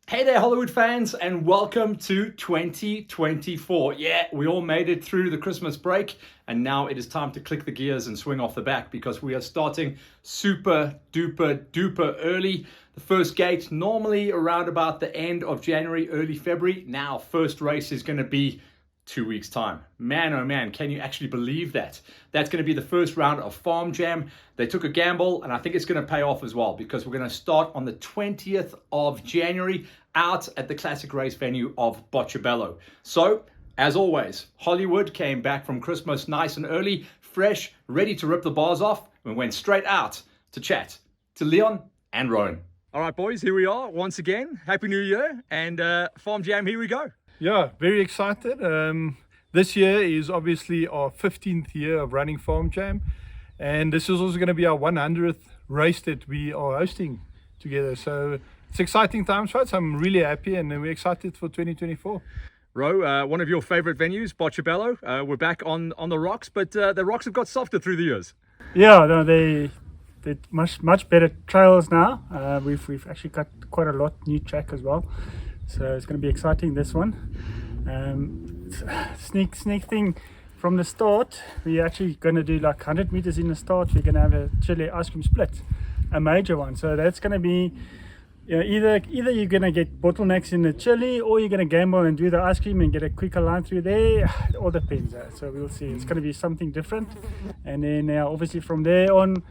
Hey there, Hollywood fans, and welcome to 2024. Yeah, we all made it through the Christmas break, and now it is time to click the gears and swing off the back because we are starting super duper early. The first gate normally around about the end of January, early February. Now, first race is going to be 2 weeks time. Man, oh man, can you actually believe that? That's going to be the first round of Farm Jam. They took a gamble, and I think it's going to pay off as well because we're going to start on the 20th of January out at the classic race venue of Botchabelo. So, as always, Hollywood came back from Christmas nice and early, fresh, ready to rip the bars off, and went straight out to chat to Leon and Rowan. All right, boys, here we are once again. Happy New Year, and Farm Jam, here we go. Yeah, very excited. This year is obviously our 15th year of running Farm Jam, and this is also going to be our 100th race that we are hosting together. So it's exciting times for us. I'm really happy, and we're excited for 2024. Ro, one of your favorite venues, Botchabelo. We're back on the rocks, but the rocks have got softer through the years. Yeah, no, they're much better trails now. We've actually got quite a lot new track as well. So it's going to be exciting, this one. Sneak thing from the start, we're actually going to do like 100 meters in the start. We're going to have a chili ice cream split, a major one. So that's going to be, either you're going to get bottlenecks in the chili, or you're going to gamble and do the ice cream and get a quicker line through there. It all depends. So we'll see. It's going to be something different. And then obviously from there on,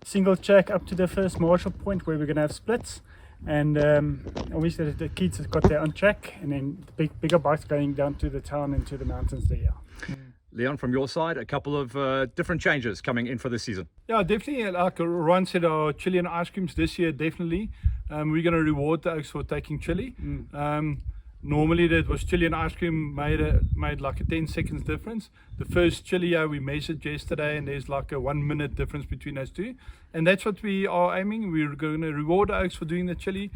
single track up to the first marshal point where we're going to have splits. And obviously the kids have got their own track, and then the bigger bikes going down to the town and to the mountains there. Leon, from your side, a couple of different changes coming in for this season. Yeah, definitely. Like Ron said, our chili and ice creams this year, definitely. We're going to reward the Oaks for taking chili. Normally that was chili and ice cream made like a 10 seconds difference. The first chili we measured yesterday, and there's like a 1 minute difference between those two, and that's what we are aiming. We're going to reward the Oaks for doing the chili,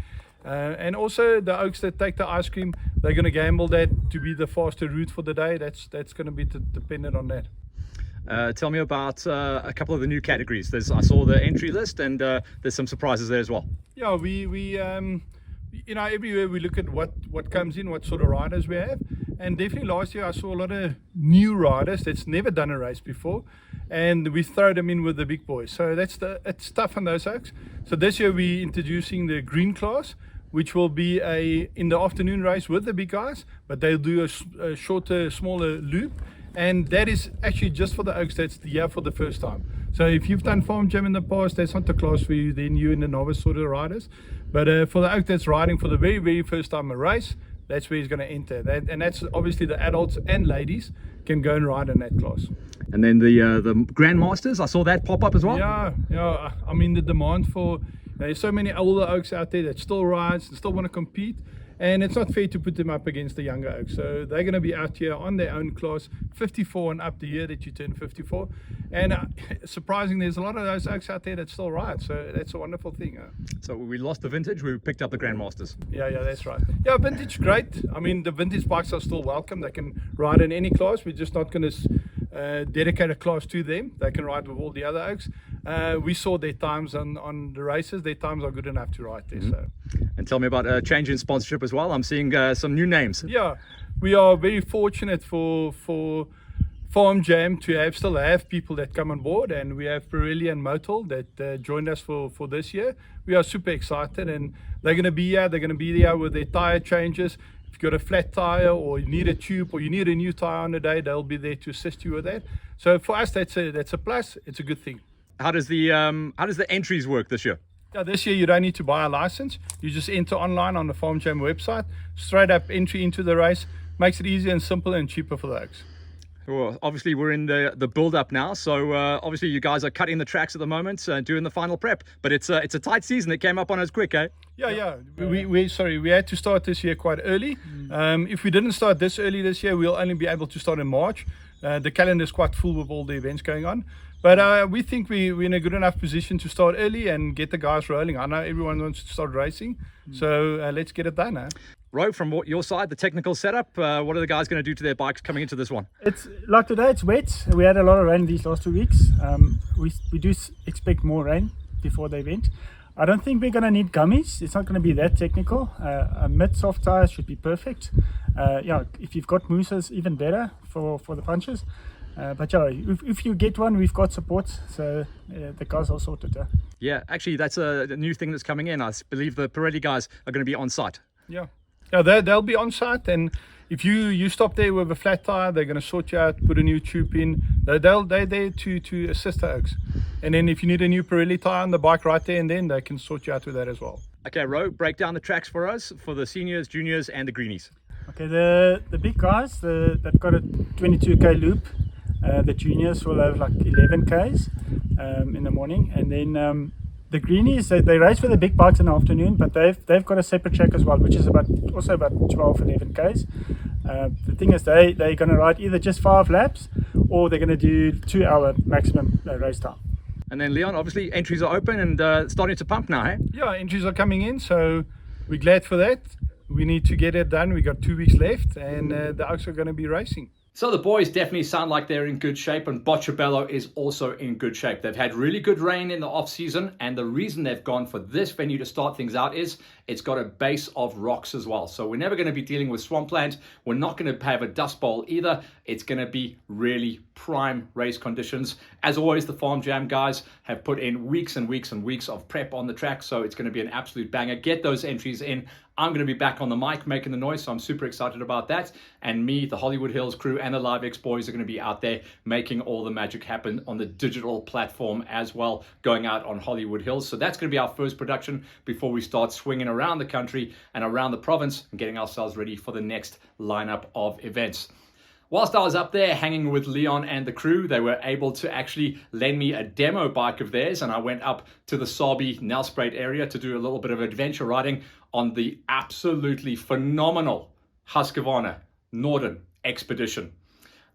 and also the Oaks that take the ice cream, they're going to gamble that to be the faster route for the day. That's going to be dependent on that. Tell me about a couple of the new categories. I saw the entry list, and there's some surprises there as well. Yeah, we everywhere we look at what comes in, what sort of riders we have, and definitely last year I saw a lot of new riders that's never done a race before, and we throw them in with the big boys. So it's tough on those Oaks. So this year we're introducing the green class, which will be in the afternoon race with the big guys, but they'll do a shorter, smaller loop, and that is actually just for the Oaks that's here for the first time. So if you've done Farm Jam in the past, that's not the class for you, then you're in the novice sort of riders. But for the Oak that's riding for the very, very first time a race, that's where he's going to enter. And that's obviously the adults and ladies can go and ride in that class. And then the Grandmasters, I saw that pop up as well. Yeah. I mean, the demand for, there's so many older Oaks out there that still rides and still want to compete. And it's not fair to put them up against the younger Oaks. So they're going to be out here on their own class, 54 and up, the year that you turn 54. And surprisingly, there's a lot of those Oaks out there that still ride. So that's a wonderful thing. So we lost the vintage, we picked up the Grandmasters. Yeah, that's right. Yeah, vintage, great. I mean, the vintage bikes are still welcome. They can ride in any class. We're just not going to dedicate a class to them. They can ride with all the other Oaks. We saw their times on the races. Their times are good enough to ride there. So. And tell me about a change in sponsorship as well. I'm seeing some new names. Yeah, we are very fortunate for Farm Jam to still have people that come on board, and we have Pirelli and Motul that joined us for this year. We are super excited, and they're going to be here. They're going to be there with their tire changes. If you've got a flat tire, or you need a tube, or you need a new tire on the day, they'll be there to assist you with that. So for us, that's a plus. It's a good thing. How does the entries work this year? Yeah, this year you don't need to buy a license. You just enter online on the Farm Jam website. Straight up entry into the race. Makes it easier and simple and cheaper for the Oaks. Well, obviously we're in the build-up now, so obviously you guys are cutting the tracks at the moment, doing the final prep. But it's a tight season. It came up on us quick, eh? Yeah. We had to start this year quite early. If we didn't start this early this year, we'll only be able to start in March. The calendar is quite full with all the events going on. But we think we're in a good enough position to start early and get the guys rolling. I know everyone wants to start racing, so let's get it done. Ro, from your side, the technical setup, what are the guys going to do to their bikes coming into this one? It's like today, it's wet. We had a lot of rain these last 2 weeks. We do expect more rain before the event. I don't think we're going to need gummies. It's not going to be that technical. A mid-soft tire should be perfect. If you've got mooses, even better for the punches. But yeah, if you get one, we've got support, so the guys are sorted. Yeah, actually, that's a new thing that's coming in. I believe the Pirelli guys are going to be on site. Yeah, they'll be on site, and if you stop there with a flat tire, they're going to sort you out, put a new tube in. They're there to assist the Oaks. And then if you need a new Pirelli tire on the bike right there and then, they can sort you out with that as well. Okay, Ro, break down the tracks for us for the seniors, juniors, and the greenies. Okay, the big guys, they've got a 22k loop. The juniors will have like 11Ks in the morning, and then the greenies, they race for the big bikes in the afternoon, but they've got a separate track as well, which is also about 12-11Ks. The thing is, they're going to ride either just 5 laps or they're going to do 2-hour maximum race time. And then Leon, obviously entries are open and starting to pump now, hey? Yeah, entries are coming in, so we're glad for that. We need to get it done. We got 2 weeks left, and the Oaks are going to be racing. So the boys definitely sound like they're in good shape, and Botchabelo is also in good shape. They've had really good rain in the off season, and the reason they've gone for this venue to start things out is it's got a base of rocks as well. So we're never going to be dealing with swampland. We're not going to have a dust bowl either. It's going to be really prime race conditions. As always, the Farm Jam guys have put in weeks and weeks and weeks of prep on the track, so it's going to be an absolute banger. Get those entries in. I'm going to be back on the mic making the noise, so I'm super excited about that. And me, the Hollywood Hills crew, and the Live X boys are going to be out there making all the magic happen on the digital platform as well, going out on Hollywood Hills. So that's going to be our first production before we start swinging around the country and around the province and getting ourselves ready for the next lineup of events. Whilst I was up there hanging with Leon and the crew, they were able to actually lend me a demo bike of theirs, and I went up to the Sabi Nelspruit area to do a little bit of adventure riding on the absolutely phenomenal Husqvarna Norden Expedition.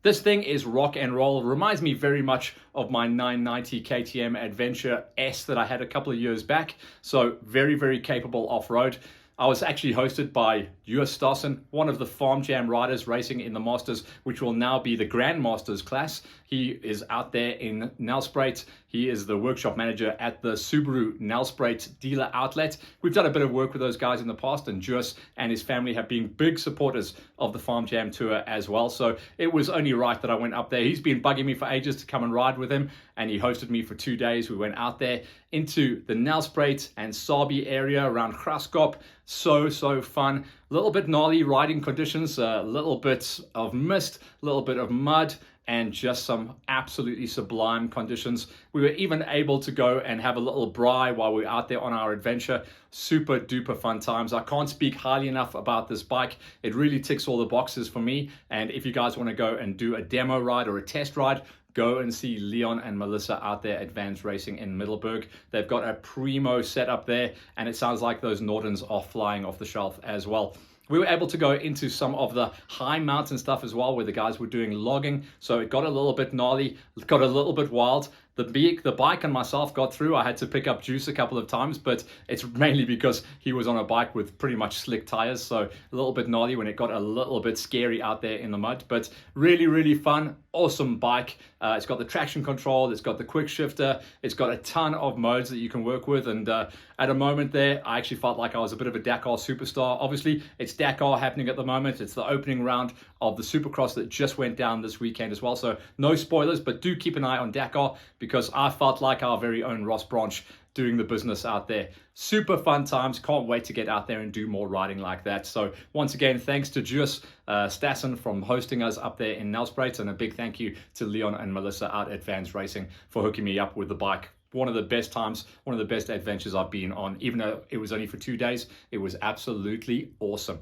This thing is rock and roll. Reminds me very much of my 990 KTM Adventure S that I had a couple of years back. So very, very capable off-road. I was actually hosted by Joos Stassen, one of the Farm Jam riders racing in the Masters, which will now be the Grandmasters class. He is out there in Nelspruit. He is the workshop manager at the Subaru Nelspruit dealer outlet. We've done a bit of work with those guys in the past, and Joos and his family have been big supporters of the Farm Jam Tour as well. So it was only right that I went up there. He's been bugging me for ages to come and ride with him, and he hosted me for 2 days. We went out there into the Nelspruit and Sabi area around Graskop. So fun. A little bit gnarly riding conditions, a little bit of mist, a little bit of mud, and just some absolutely sublime conditions. We were even able to go and have a little braai while we were out there on our adventure. Super duper fun times. I can't speak highly enough about this bike. It really ticks all the boxes for me. And if you guys want to go and do a demo ride or a test ride, go and see Leon and Melissa out there at Vans Racing in Middleburg. They've got a primo setup there, and it sounds like those Nordens are flying off the shelf as well. We were able to go into some of the high mountain stuff as well, where the guys were doing logging. So it got a little bit gnarly, it got a little bit wild. The bike and myself got through. I had to pick up Juice a couple of times, but it's mainly because he was on a bike with pretty much slick tires. So a little bit gnarly when it got a little bit scary out there in the mud, but really, really fun. Awesome bike. It's got the traction control. It's got the quick shifter. It's got a ton of modes that you can work with. And at a moment there, I actually felt like I was a bit of a Dakar superstar. Obviously, it's Dakar happening at the moment. It's the opening round of the Supercross that just went down this weekend as well. So no spoilers, but do keep an eye on Dakar, because I felt like our very own Ross Branch doing the business out there. Super fun times. Can't wait to get out there and do more riding like that. So once again, thanks to Joos Stassen from hosting us up there in Nelspruit, and a big thank you to Leon and Melissa out at Vans Racing for hooking me up with the bike. One of the best times, one of the best adventures I've been on. Even though it was only for 2 days, it was absolutely awesome.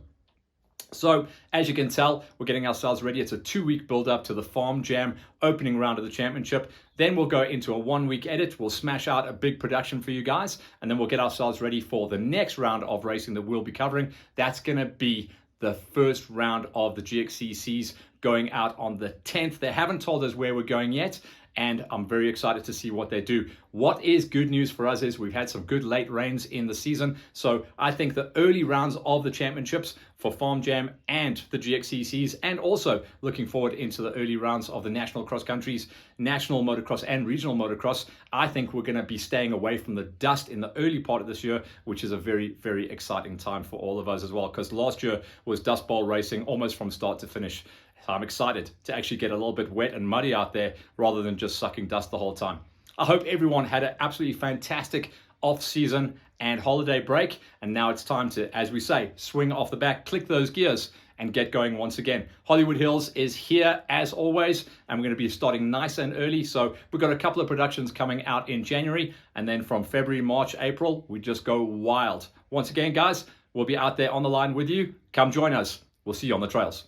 So as you can tell, we're getting ourselves ready. It's a 2-week build up to the Farm Jam opening round of the championship. Then we'll go into a 1-week edit. We'll smash out a big production for you guys, and then we'll get ourselves ready for the next round of racing that we'll be covering. That's going to be the first round of the GXCCs going out on the 10th. They haven't told us where we're going yet, and I'm very excited to see what they do. What is good news for us is we've had some good late rains in the season, so I think the early rounds of the championships for Farm Jam and the GXCCs, and also looking forward into the early rounds of the national cross countries, national motocross and regional motocross, I think we're going to be staying away from the dust in the early part of this year, which is a very, very exciting time for all of us as well, because last year was dust bowl racing almost from start to finish. I'm excited to actually get a little bit wet and muddy out there rather than just sucking dust the whole time. I hope everyone had an absolutely fantastic off-season and holiday break. And now it's time to, as we say, swing off the back, click those gears and get going once again. Hollywood Hills is here as always, and we're going to be starting nice and early. So we've got a couple of productions coming out in January, and then from February, March, April, we just go wild. Once again, guys, we'll be out there on the line with you. Come join us. We'll see you on the trails.